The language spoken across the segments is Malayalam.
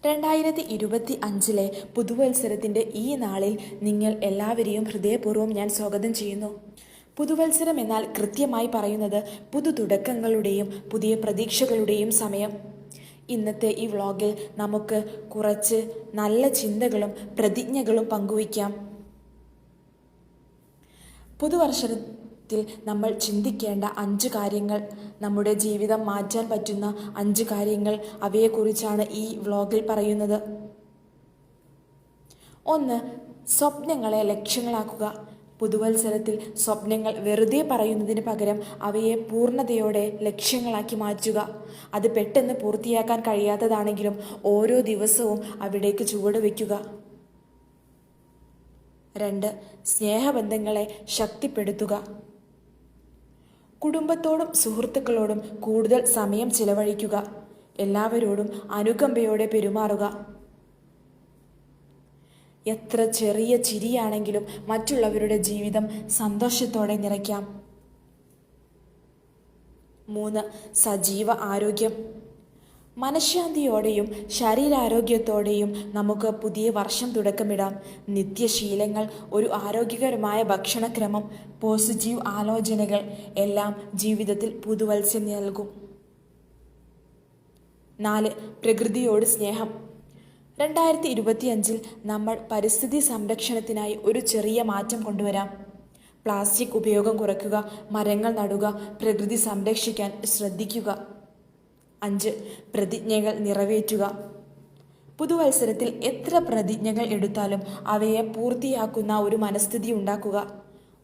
2025 പുതുവത്സരത്തിൻ്റെ ഈ നാളിൽ നിങ്ങൾ എല്ലാവരെയും ഹൃദയപൂർവ്വം ഞാൻ സ്വാഗതം ചെയ്യുന്നു. പുതുവത്സരം എന്നാൽ കൃത്യമായി പറയുന്നത് പുതുതുടക്കങ്ങളുടെയും പുതിയ പ്രതീക്ഷകളുടെയും സമയം. ഇന്നത്തെ ഈ വ്ളോഗിൽ നമുക്ക് കുറച്ച് നല്ല ചിന്തകളും പ്രതിജ്ഞകളും പങ്കുവയ്ക്കാം. പുതുവർഷത്തിൽ നമ്മൾ ചിന്തിക്കേണ്ട 5 കാര്യങ്ങൾ, നമ്മുടെ ജീവിതം മാറ്റാൻ പറ്റുന്ന 5 കാര്യങ്ങൾ, അവയെക്കുറിച്ചാണ് ഈ വ്ളോഗിൽ പറയുന്നത്. 1. സ്വപ്നങ്ങളെ ലക്ഷ്യങ്ങളാക്കുക. പുതുവത്സരത്തിൽ സ്വപ്നങ്ങൾ വെറുതെ പറയുന്നതിന് പകരം അവയെ പൂർണ്ണതയോടെ ലക്ഷ്യങ്ങളാക്കി മാറ്റുക. അത് പെട്ടെന്ന് പൂർത്തിയാക്കാൻ കഴിയാത്തതാണെങ്കിലും ഓരോ ദിവസവും അവിടേക്ക് ചുവട് വയ്ക്കുക. 2. സ്നേഹബന്ധങ്ങളെ ശക്തിപ്പെടുത്തുക. കുടുംബത്തോടും സുഹൃത്തുക്കളോടും കൂടുതൽ സമയം ചിലവഴിക്കുക. എല്ലാവരോടും അനുകമ്പയോടെ പെരുമാറുക. എത്ര ചെറിയ ചിരിയാണെങ്കിലും മറ്റുള്ളവരുടെ ജീവിതം സന്തോഷത്തോടെ നിറയ്ക്കാം. 3. സജീവ ആരോഗ്യം. മനഃശാന്തിയോടെയും ശരീരാരോഗ്യത്തോടെയും നമുക്ക് പുതിയ വർഷം തുടക്കമിടാം. നിത്യശീലങ്ങൾ, ഒരു ആരോഗ്യകരമായ ഭക്ഷണക്രമം, പോസിറ്റീവ് ആലോചനകൾ എല്ലാം ജീവിതത്തിൽ പുതുവത്സരം നൽകും. 4. പ്രകൃതിയോട് സ്നേഹം. 2025 നമ്മൾ പരിസ്ഥിതി സംരക്ഷണത്തിനായി ഒരു ചെറിയ മാറ്റം കൊണ്ടുവരാം. പ്ലാസ്റ്റിക് ഉപയോഗം കുറയ്ക്കുക, മരങ്ങൾ നടുക, പ്രകൃതി സംരക്ഷിക്കാൻ ശ്രദ്ധിക്കുക. 5. പ്രതിജ്ഞകൾ നിറവേറ്റുക. പുതുവത്സരത്തിൽ എത്ര പ്രതിജ്ഞകൾ എടുത്താലും അവയെ പൂർത്തിയാക്കുന്ന ഒരു മനസ്ഥിതി ഉണ്ടാക്കുക.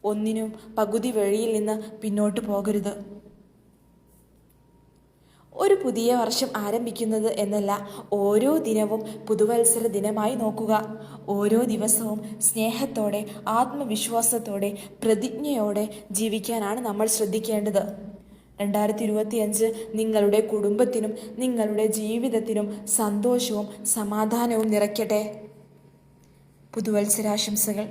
ഒന്നിനും പകുതി വഴിയിൽ നിന്ന് പിന്നോട്ട് പോകരുത്. ഒരു പുതിയ വർഷം ആരംഭിക്കുന്നത് എന്നല്ല, ഓരോ ദിനവും പുതുവത്സര ദിനമായി നോക്കുക. ഓരോ ദിവസവും സ്നേഹത്തോടെ, ആത്മവിശ്വാസത്തോടെ, പ്രതിജ്ഞയോടെ ജീവിക്കാനാണ് നമ്മൾ ശ്രദ്ധിക്കേണ്ടത്. 2025 നിങ്ങളുടെ കുടുംബത്തിനും നിങ്ങളുടെ ജീവിതത്തിനും സന്തോഷവും സമാധാനവും നിറയ്ക്കട്ടെ. പുതുവത്സരാശംസകൾ.